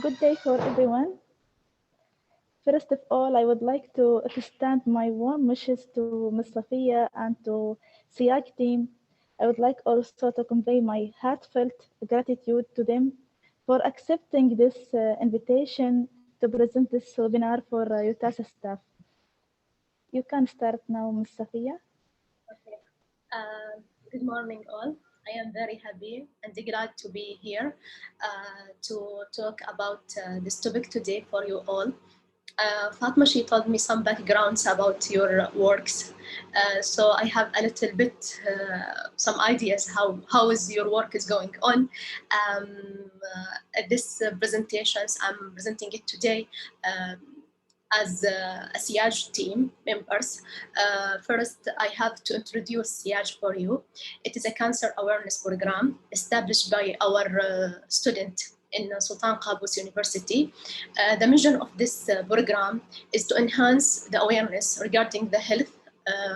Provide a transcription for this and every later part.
Good day for everyone. First of all, I would like to extend my warm wishes to Ms. Safiya and to SIAG team. I would like also to convey my heartfelt gratitude to them for accepting this invitation to present this webinar for UTASA staff. You can start now, Ms. Safiya. Okay. Good morning, all. I am very happy and glad to be here to talk about this topic today for you all. Fatma, she told me some backgrounds about your works. So I have a little bit, some ideas how is your work is going on. At this presentations, I'm presenting it today. As a SIAG team members. First, I have to introduce SIAG for you. It is a cancer awareness program established by our student in Sultan Qaboos University. The mission of this program is to enhance the awareness regarding the health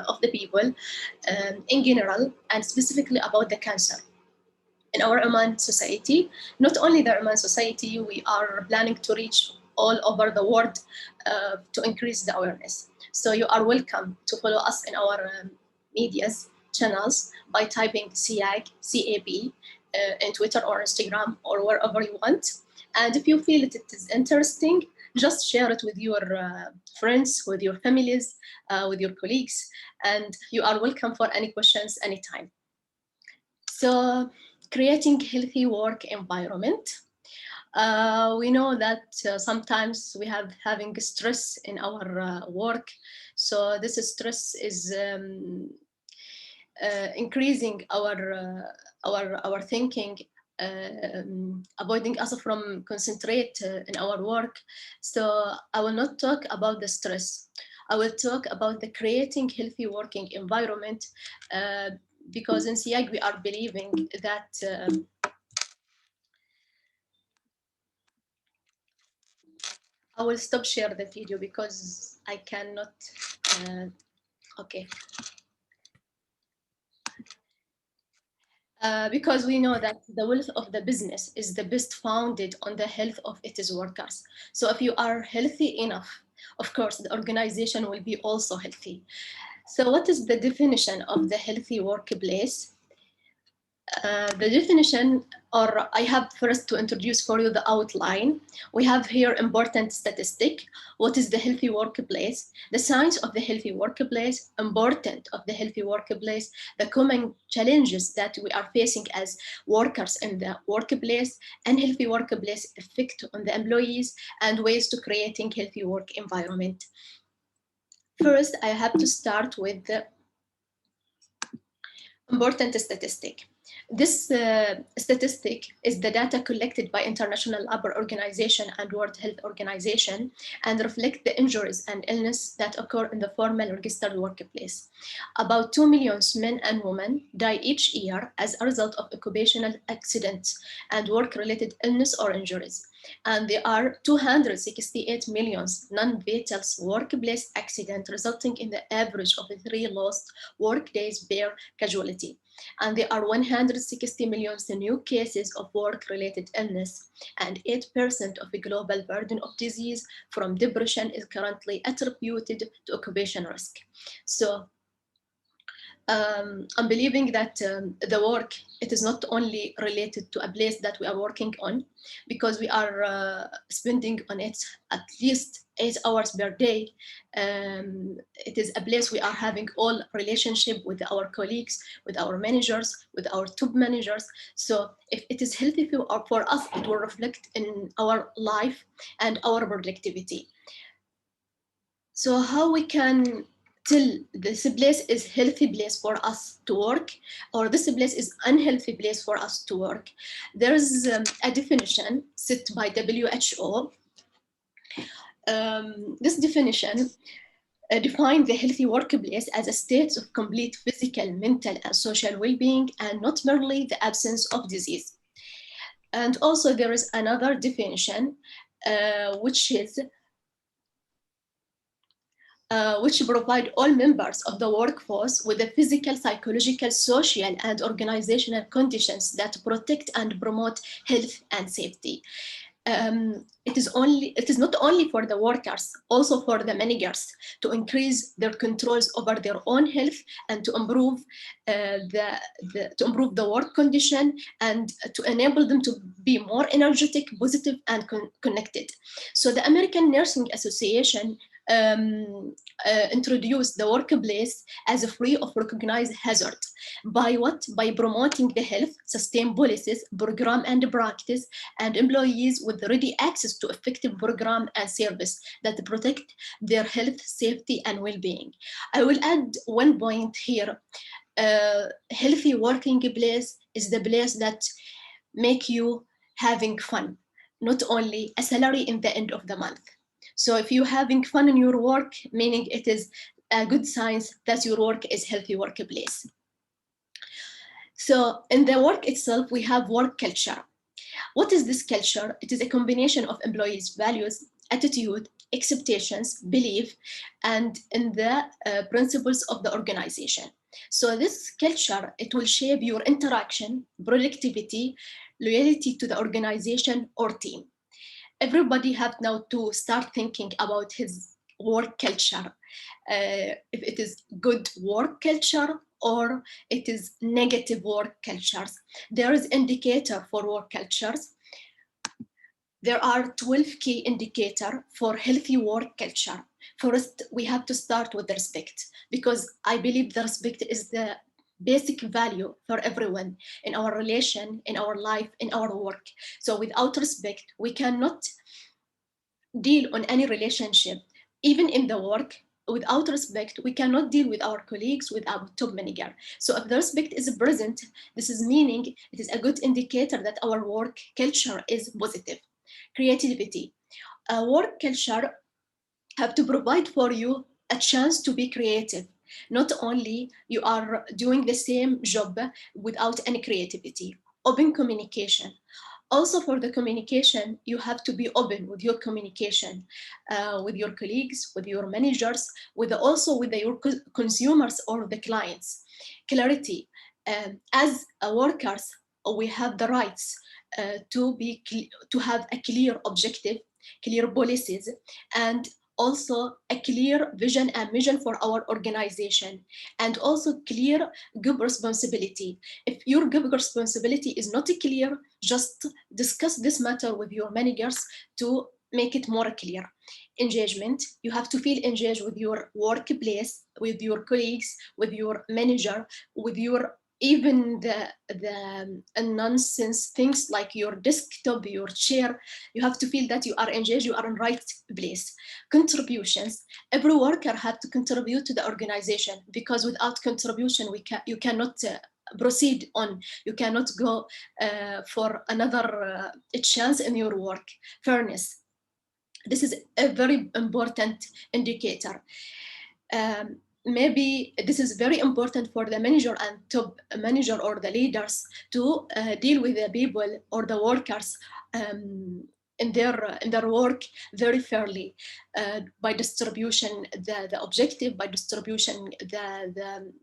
of the people in general and specifically about the cancer. In our Oman society, not only the Oman society, we are planning to reach all over the world to increase the awareness. So you are welcome to follow us in our medias channels by typing CAG, CAB in Twitter or Instagram or wherever you want. And if you feel it is interesting, just share it with your friends, with your families, with your colleagues, and you are welcome for any questions anytime. So creating healthy work environment. We know that sometimes we have having stress in our work. So this stress is increasing our thinking, avoiding us from concentrate in our work. So I will not talk about the stress. I will talk about the creating healthy working environment because in SIAG we are believing that I will stop share the video because I cannot. Okay. Because we know that the wealth of the business is the best founded on the health of its workers. So if you are healthy enough, of course, the organization will be also healthy. So what is the definition of the healthy workplace? The definition, or I have first to introduce for you the outline. We have here important statistic. What is the healthy workplace? The science of the healthy workplace, important of the healthy workplace, the common challenges that we are facing as workers in the workplace, and healthy workplace effect on the employees, and ways to creating healthy work environment. First, I have to start with the important statistic. This statistic is the data collected by International Labour Organization and World Health Organization and reflect the injuries and illness that occur in the formal registered workplace. About 2 million men and women die each year as a result of occupational accidents and work-related illness or injuries. And there are 268 million non-fatal workplace accidents, resulting in the average of 3 lost work days per casualty. And there are 160 million new cases of work-related illness, and 8% of the global burden of disease from depression is currently attributed to occupation risk. So I'm believing that the work, it is not only related to a place that we are working on, because we are spending on it at least 8 hours per day. It is a place we are having all relationship with our colleagues, with our managers, with our top managers. So if it is healthy for us, it will reflect in our life and our productivity. So how we can tell this place is healthy place for us to work, or this place is unhealthy place for us to work? There is a definition set by WHO. This definition defines the healthy workplace as a state of complete physical, mental, and social well-being, and not merely the absence of disease. And also there is another definition, which is which provide all members of the workforce with the physical, psychological, social, and organizational conditions that protect and promote health and safety. It is not only for the workers, also for the managers to increase their controls over their own health and to improve the work condition and to enable them to be more energetic, positive, and connected. So the American Nursing Association introduced the workplace as a free of recognized hazard. By what? By promoting the health, sustain policies, program and practice, and employees with ready access to effective program and service that protect their health, safety, and well-being. I will add one point here. Healthy working place is the place that make you having fun, not only a salary in the end of the month. So if you're having fun in your work, meaning it is a good signs that your work is healthy workplace. So in the work itself, we have work culture. What is this culture? It is a combination of employees' values, attitude, expectations, belief, and in the principles of the organization. So this culture, it will shape your interaction, productivity, loyalty to the organization or team. Everybody have now to start thinking about his work culture. If it is good work culture or it is negative work cultures. There is indicator for work cultures. There are 12 key indicators for healthy work culture. First, we have to start with respect, because I believe the respect is the basic value for everyone in our relation, in our life, in our work. So without respect, we cannot deal on any relationship, even in the work. Without respect, we cannot deal with our colleagues, with our top manager. So if the respect is present, this is meaning it is a good indicator that our work culture is positive. Creativity. Work culture have to provide for you a chance to be creative. Not only you are doing the same job without any creativity. Open communication. Also for the communication, you have to be open with your communication with your colleagues, with your managers, also with your consumers or the clients. Clarity. As workers, we have the rights to have a clear objective, clear policies, and also a clear vision and mission for our organization, and also clear group responsibility. If your group responsibility is not clear, just discuss this matter with your managers to make it more clear. Engagement. You have to feel engaged with your workplace, with your colleagues, with your manager, with your even the nonsense things like your desktop, your chair. You have to feel that you are engaged, you are in right place. Contributions. Every worker has to contribute to the organization, because without contribution, you cannot proceed on. You cannot go for another chance in your work. Fairness. This is a very important indicator. Maybe this is very important for the manager and top manager or the leaders to deal with the people or the workers in their work very fairly, by distribution the objective, by distribution the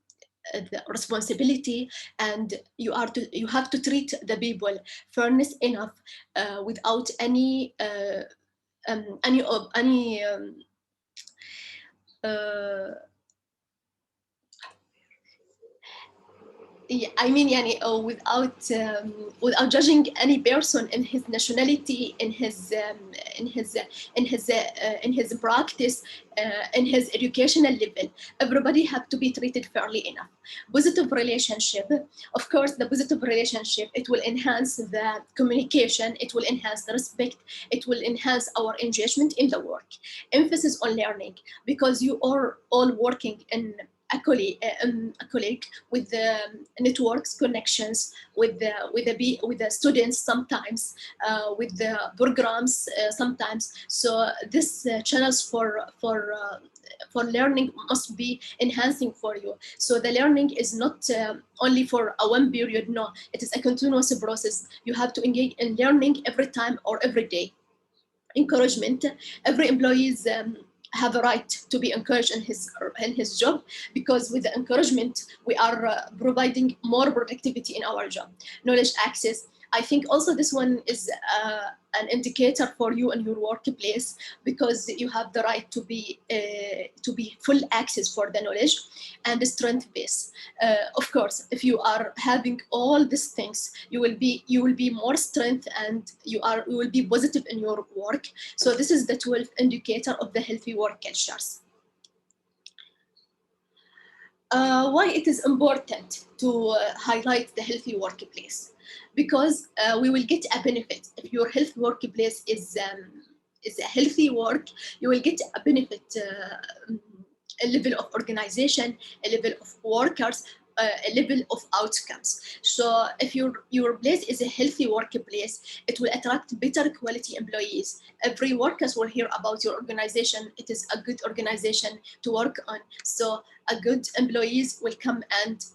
responsibility, and you have to treat the people fairness enough, without any I mean, يعني, without judging any person in his nationality, in his practice, in his educational level. Everybody have to be treated fairly enough. Positive relationship. Of course, the positive relationship, it will enhance the communication, it will enhance the respect, it will enhance our engagement in the work. Emphasis on learning, because you are all working in a colleague with the networks connections with the students sometimes, with the programs sometimes. So this channels for learning must be enhancing for you. So the learning is not only for a one period. No, it is a continuous process. You have to engage in learning every time or every day. Encouragement. Every employees have a right to be encouraged in his job, because with the encouragement we are providing more productivity in our job. Knowledge access, I think also this one is an indicator for you in your workplace, because you have the right to be full access for the knowledge. And the strength base, of course, if you are having all these things, you will be more strength, and you will be positive in your work. So this is the 12th indicator of the healthy work cultures. Why it is important to highlight the healthy workplace? Because we will get a benefit if your healthy workplace is a healthy work. You will get a benefit, a level of organization, a level of workers, a level of outcomes. So if your place is a healthy workplace, it will attract better quality employees. Every workers will hear about your organization. It is a good organization to work on. So a good employees will come and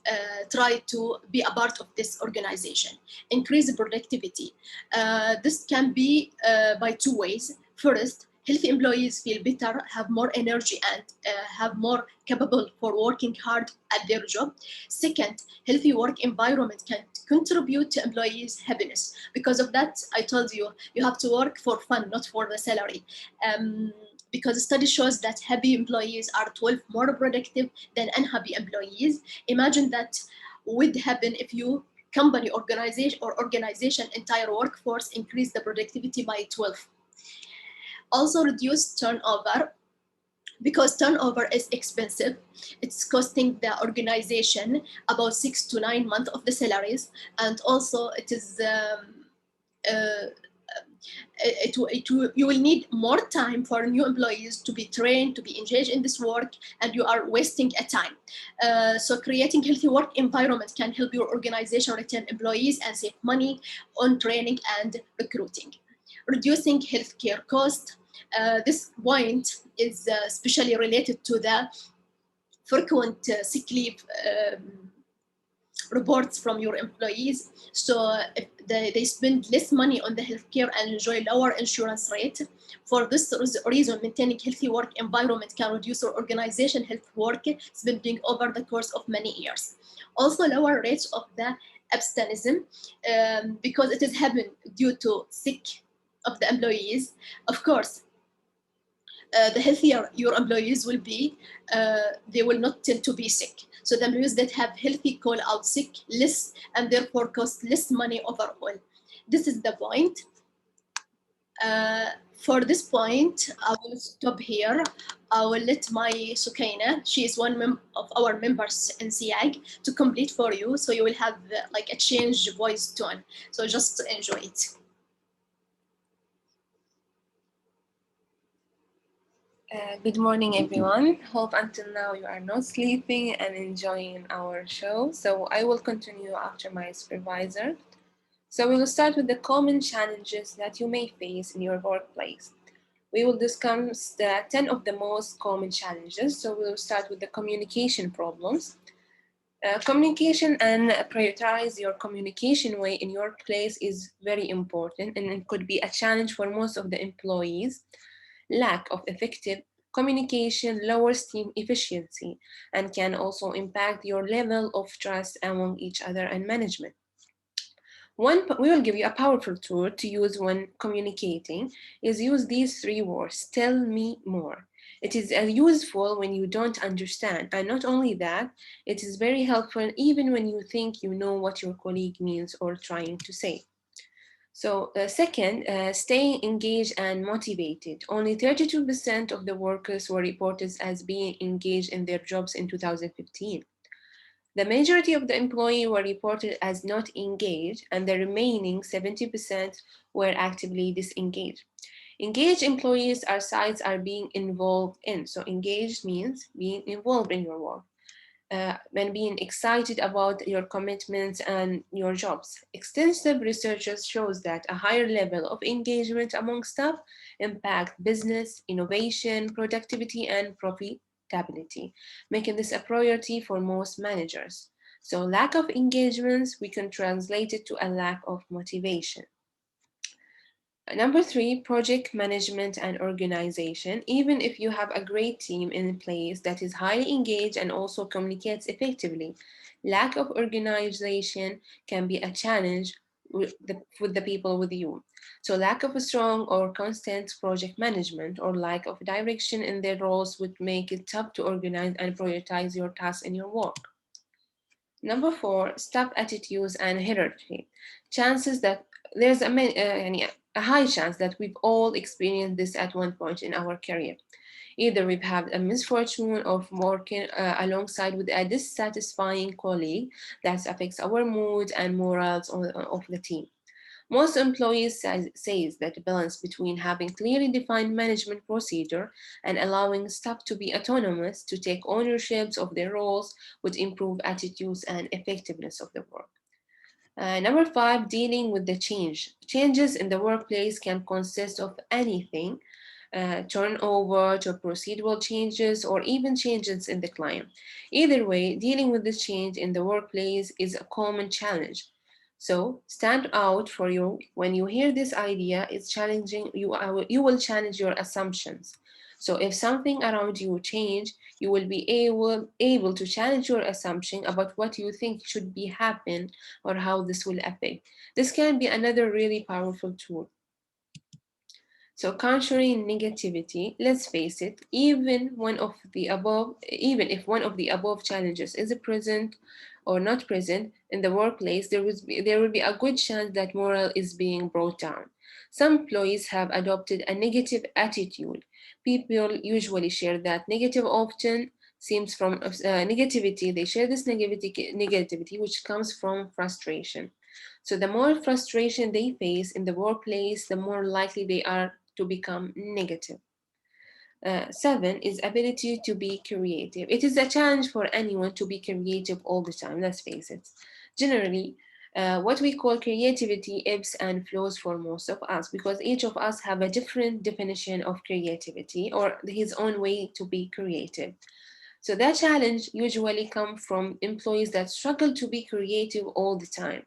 try to be a part of this organization. Increase productivity. This can be by two ways. First, healthy employees feel better, have more energy, and have more capable for working hard at their job. Second, healthy work environment can contribute to employees' happiness. Because of that, I told you, you have to work for fun, not for the salary. Because study shows that happy employees are 12 more productive than unhappy employees. Imagine that would happen if you company organization entire workforce increase the productivity by 12. Also reduce turnover, because turnover is expensive. It's costing the organization about 6 to 9 months of the salaries. And also it is uh, you will need more time for new employees to be trained, to be engaged in this work, and you are wasting a time. So creating healthy work environment can help your organization retain employees and save money on training and recruiting. Reducing healthcare cost. This point is especially related to the frequent sick leave reports from your employees. So if they spend less money on the healthcare and enjoy lower insurance rate. For this reason, maintaining healthy work environment can reduce your organization health work spending over the course of many years. Also, lower rates of the absenteeism, because it is happening due to sick of the employees. Of course, the healthier your employees will be, they will not tend to be sick. So the employees that have healthy call out sick less, and therefore cost less money overall. This is the point. For this point, I will stop here. I will let my Sukaina, she is one of our members in SIAG, to complete for you. So you will have like a change voice tone. So just enjoy it. Good morning, everyone. Hope until now you are not sleeping and enjoying our show. So I will continue after my supervisor. So we will start with the common challenges that you may face in your workplace. We will discuss the 10 of the most common challenges. So we will start with the communication problems. Communication and prioritize your communication way in your place is very important, and it could be a challenge for most of the employees. Lack of effective communication lowers team efficiency and can also impact your level of trust among each other and management. We will give you a powerful tool to use when communicating is use these three words: tell me more. It is useful when you don't understand, and not only that, it is very helpful even when you think you know what your colleague means or trying to say. So, second, staying engaged and motivated. Only 32% of the workers were reported as being engaged in their jobs in 2015. The majority of the employees were reported as not engaged, and the remaining 70% were actively disengaged. Engaged employees are sites are being involved in. So engaged means being involved in your work and being excited about your commitments and your jobs. Extensive research shows that a higher level of engagement among staff impact business, innovation, productivity, and profitability, making this a priority for most managers. So lack of engagements, we can translate it to a lack of motivation. Number three, project management and organization. Even if you have a great team in place that is highly engaged and also communicates effectively, lack of organization can be a challenge with the people with you. So, lack of a strong or constant project management or lack of direction in their roles would make it tough to organize and prioritize your tasks in your work. Number four, staff attitudes and hierarchy. Chances that there's a high chance that we've all experienced this at one point in our career. Either we've had a misfortune of working alongside with a dissatisfying colleague that affects our mood and morals of the team. Most employees says that the balance between having clearly defined management procedure and allowing staff to be autonomous to take ownerships of their roles would improve attitudes and effectiveness of the work. Number five, dealing with the change. Changes in the workplace can consist of anything, turnover to procedural changes or even changes in the client. Either way, dealing with the change in the workplace is a common challenge. So stand out for you when you hear this idea. It's challenging you. You will challenge your assumptions. So if something around you change, you will be able to challenge your assumption about what you think should be happen or how this will affect. This can be another really powerful tool. So countering negativity, let's face it, even if one of the above challenges is present or not present in the workplace, there will be a good chance that morale is being brought down. Some employees have adopted a negative attitude. People usually share that negative often seems from negativity. They share this negativity which comes from frustration. So the more frustration they face in the workplace, the more likely they are to become negative. Seven is ability to be creative. It is a challenge for anyone to be creative all the time, let's face it. Generally, what we call creativity ebbs and flows for most of us because each of us have a different definition of creativity or his own way to be creative. So that challenge usually comes from employees that struggle to be creative all the time.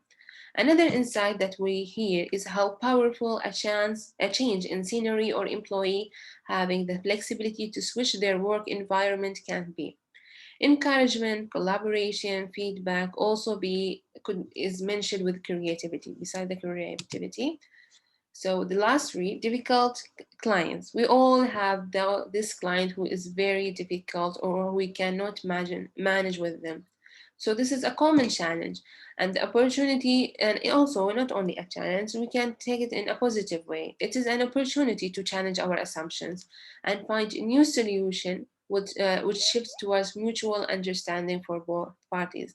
Another insight that we hear is how powerful a change in scenery or employee having the flexibility to switch their work environment can be. Encouragement, collaboration, feedback also is mentioned with creativity. Beside the creativity, so the last three, difficult clients. We all have this client who is very difficult or we cannot manage with them. So this is a common challenge and the opportunity, and also not only a challenge, we can take it in a positive way. It is an opportunity to challenge our assumptions and find a new solution which shifts towards mutual understanding for both parties.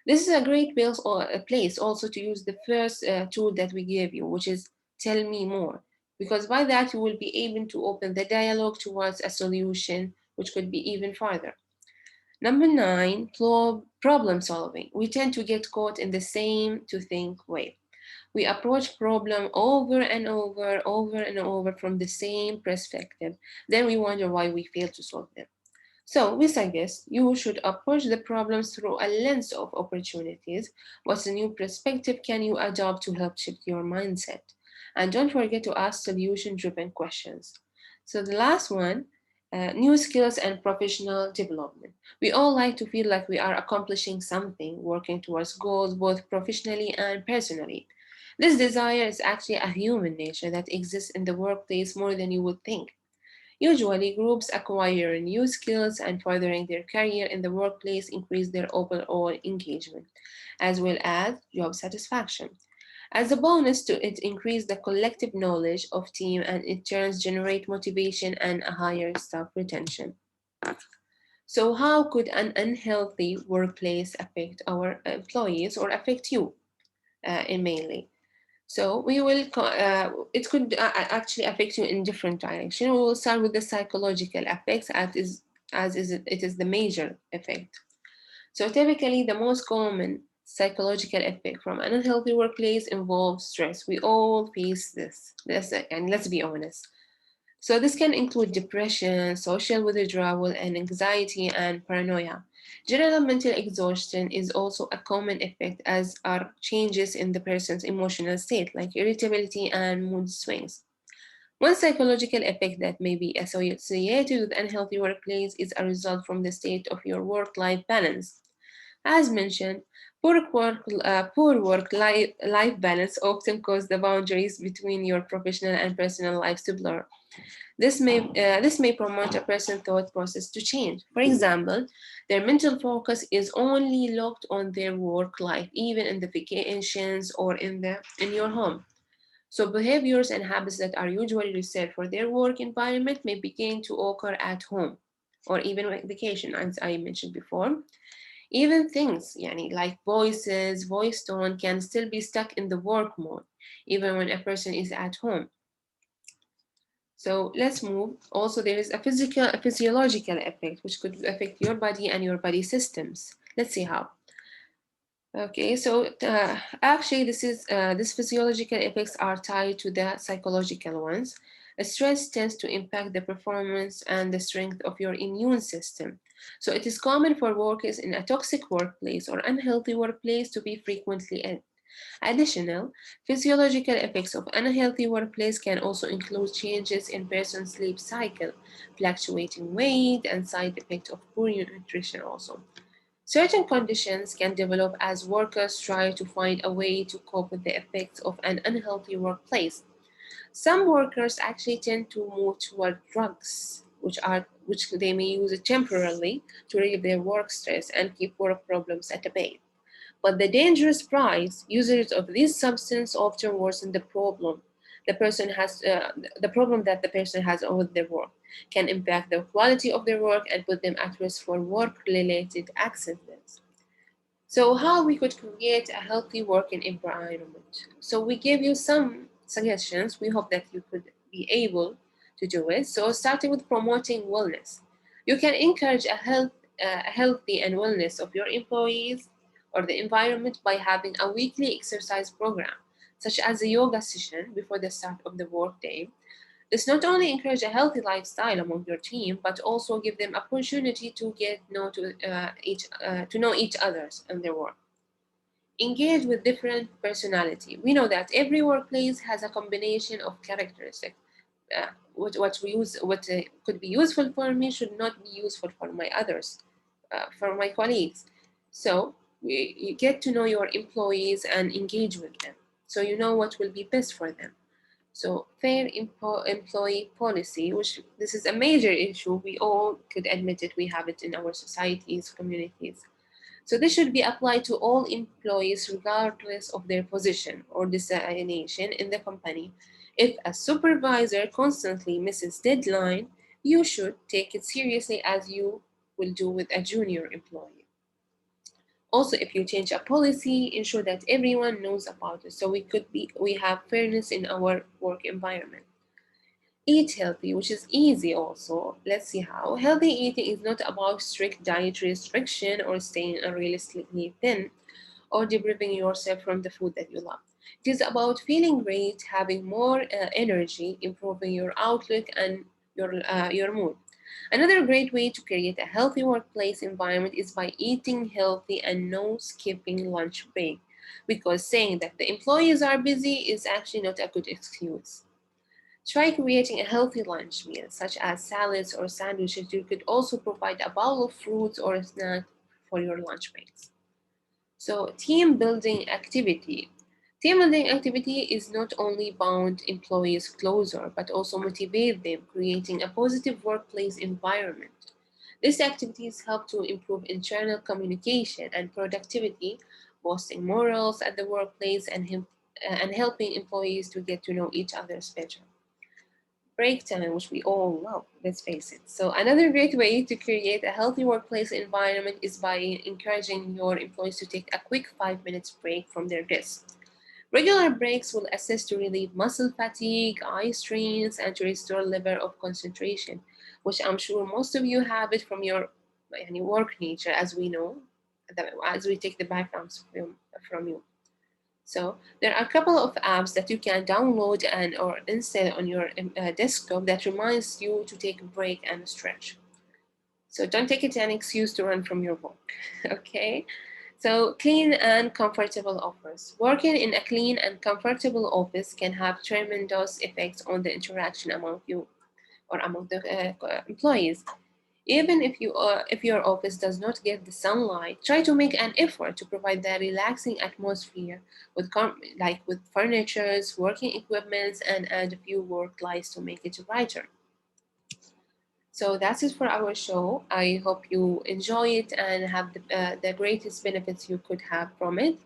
This is a great place, or a place also to use the first tool that we gave you, which is tell me more. Because by that, you will be able to open the dialogue towards a solution, which could be even farther. Number nine, problem solving. We tend to get caught in the same to think way. We approach problem over and over from the same perspective. Then we wonder why we fail to solve them. So we suggest you should approach the problems through a lens of opportunities. What's a new perspective can you adopt to help shift your mindset? And don't forget to ask solution-driven questions. So the last one, new skills and professional development. We all like to feel like we are accomplishing something, working towards goals both professionally and personally. This desire is actually a human nature that exists in the workplace more than you would think. Usually, groups acquire new skills and furthering their career in the workplace increase their overall engagement, as well as job satisfaction. As a bonus to it, increase the collective knowledge of team and in turns generate motivation and a higher staff retention. So, how could an unhealthy workplace affect our employees or affect you mainly? So it could actually affect you in different directions. We will start with the psychological effects it is the major effect. So typically the most common psychological effect from an unhealthy workplace involves stress. We all face this. And let's be honest. So this can include depression, social withdrawal, and anxiety and paranoia. General mental exhaustion is also a common effect, as are changes in the person's emotional state, like irritability and mood swings. One psychological effect that may be associated with unhealthy workplace is a result from the state of your work-life balance. As mentioned, poor work-life balance often causes the boundaries between your professional and personal lives to blur. This may promote a person's thought process to change. For example, their mental focus is only locked on their work life, even in the vacations or in your home. So behaviors and habits that are usually reserved for their work environment may begin to occur at home or even on vacation, as I mentioned before. Even things like voice tone can still be stuck in the work mode, even when a person is at home. So let's move. Also, there is a physiological effect which could affect your body and your body systems. Let's see how. Okay, so actually, this physiological effects are tied to the psychological ones. Stress tends to impact the performance and the strength of your immune system. So it is common for workers in a toxic workplace or unhealthy workplace to be frequently ill. Additional physiological effects of unhealthy workplace can also include changes in person's sleep cycle, fluctuating weight, and side effects of poor nutrition also. Certain conditions can develop as workers try to find a way to cope with the effects of an unhealthy workplace. Some workers actually tend to move toward drugs, which they may use temporarily to relieve their work stress and keep work problems at bay. But the dangerous price usage of this substance often worsen the problem that the person has with their work, can impact the quality of their work and put them at risk for work-related accidents. So how we could create a healthy working environment. So we gave you some suggestions. We hope that you could be able to do it. So starting with promoting wellness. You can encourage a healthy and wellness of your employees or the environment by having a weekly exercise program, such as a yoga session before the start of the workday. This not only encourage a healthy lifestyle among your team, but also give them opportunity to know each others and their work. Engage with different personality. We know that every workplace has a combination of characteristics. What could be useful for me should not be useful for my others, for my colleagues. So you get to know your employees and engage with them, so you know what will be best for them. So fair employee policy, which this is a major issue, we all could admit it, we have it in our societies, communities. So this should be applied to all employees regardless of their position or designation in the company. If a supervisor constantly misses deadline, you should take it seriously as you will do with a junior employee. Also, if you change a policy, ensure that everyone knows about it, so we have fairness in our work environment. Eat healthy, which is easy also. Let's see how. Healthy eating is not about strict diet restriction or staying unrealistically thin or depriving yourself from the food that you love. It is about feeling great, having more energy, improving your outlook and your mood. Another great way to create a healthy workplace environment is by eating healthy and no skipping lunch break, because saying that the employees are busy is actually not a good excuse. Try creating a healthy lunch meal, such as salads or sandwiches. You could also provide a bowl of fruits or a snack for your lunch breaks. So, team building activity. Team building activity is not only bound employees closer, but also motivate them, creating a positive workplace environment. These activities help to improve internal communication and productivity, boosting morals at the workplace and helping employees to get to know each other better. Break time, which we all love, let's face it. So, another great way to create a healthy workplace environment is by encouraging your employees to take a quick 5 minutes break from their desks. Regular breaks will assist to relieve muscle fatigue, eye strains, and to restore level of concentration, which I'm sure most of you have it from your work nature, as we know, as we take the backgrounds from you. So there are a couple of apps that you can download and or install on your desktop that reminds you to take a break and stretch. So don't take it as an excuse to run from your work, okay? So clean and comfortable office. Working in a clean and comfortable office can have tremendous effects on the interaction among you or among the employees. Even if your office does not get the sunlight, try to make an effort to provide that relaxing atmosphere with like with furnitures, working equipments, and add a few work lights to make it brighter. So that's it for our show. I hope you enjoy it and have the greatest benefits you could have from it.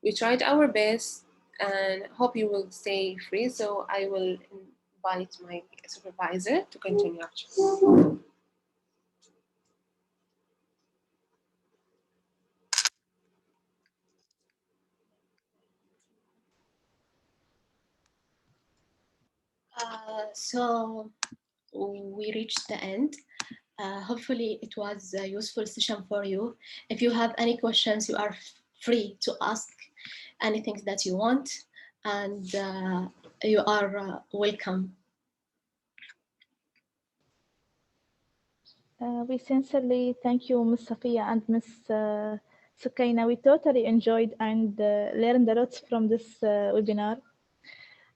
We tried our best and hope you will stay free. So I will invite my supervisor to continue after. So we reached the end. Hopefully it was a useful session for you. If you have any questions, you are free to ask anything that you want, and you are welcome. We sincerely thank you, Miss Safiya and Miss Sukaina. We totally enjoyed and learned a lot from this webinar.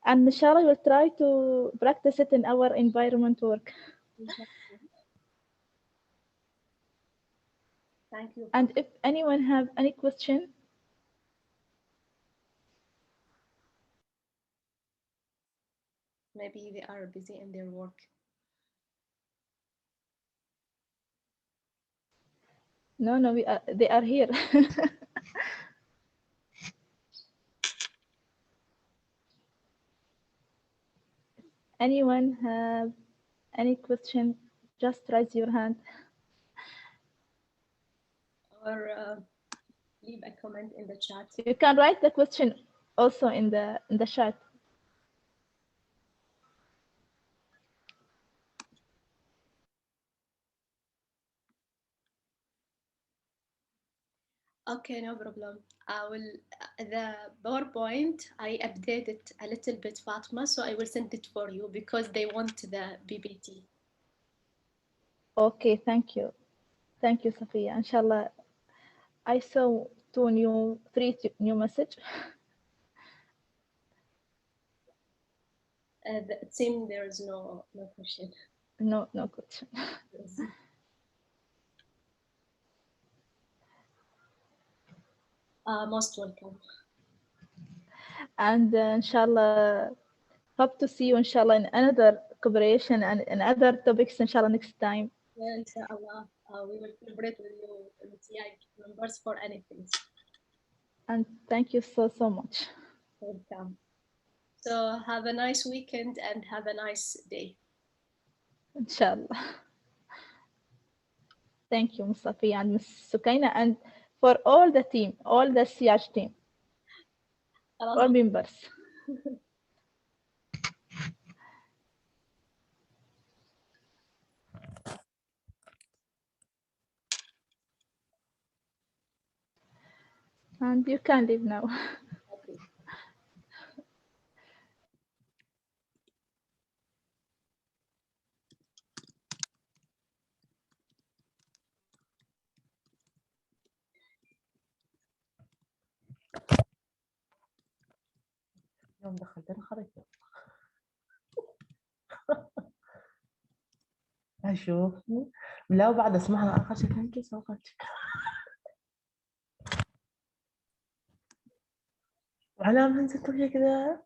And inshallah, we'll try to practice it in our environment work. Thank you. And if anyone have any question, Maybe they are busy in their work. no, they are here. Anyone have any question? Just raise your hand. Or leave a comment in the chat. You can write the question also in the chat. Okay, no problem. I will, the PowerPoint, I updated a little bit, Fatma, so I will send it for you because they want the PPT. Okay, thank you. Thank you, Safiya. Inshallah, I saw three new message. It seems there is no question. No question. Yes. Most welcome. And inshallah, hope to see you inshallah in another cooperation and in other topics inshallah next time. Yeah, inshallah, we will collaborate with you with CI members for anything. And thank you so much. Welcome. So have a nice weekend and have a nice day. Inshallah. Thank you, Ms. Safiya and Ms. Sukaina, and for all the team, all the CH team, all members. And you can leave now. Okay. يوم دخلت خريطة أشوف لا وبعد أسمعها آخر شيء كان كيس وعلى ما نزلت كذا